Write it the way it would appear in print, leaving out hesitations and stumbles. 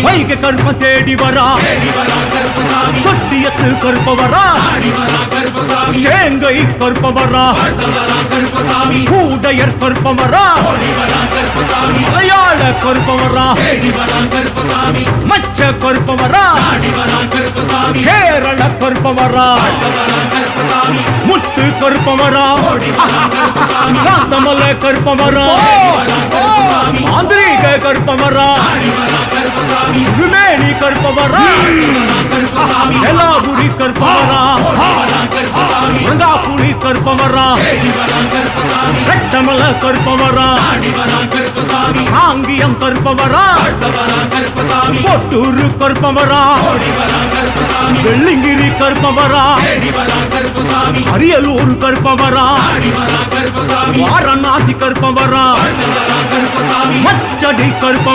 வைகை கருப்பன் தேடி வரா தொட்டியத்து கருப்ப வரா சேங்கை கருப்ப வரா கூடையர் கருப்ப வரா மலையாள கருப்ப வரா மச்ச கருப்ப வரா கேரள கருப்ப வரா முத்து கருப்ப வரா காந்தமல கருப்ப வரா ஆந்திரிக கருப்ப வரா ருமேனி கருப்ப வரா எல்லாபுரி கருப்ப வரா மங்காப்புலி கருப்ப வரா கட்டமல கருப்ப வரா ஆங்கியம் கருப்ப வரா கொட்டூரு கருப்ப வரா வெள்ளிங்கிரி கருப்ப வரா அரியலூர் கருப்ப வரா வாரணாசி கருப்ப வரா மச்சடி கருப்ப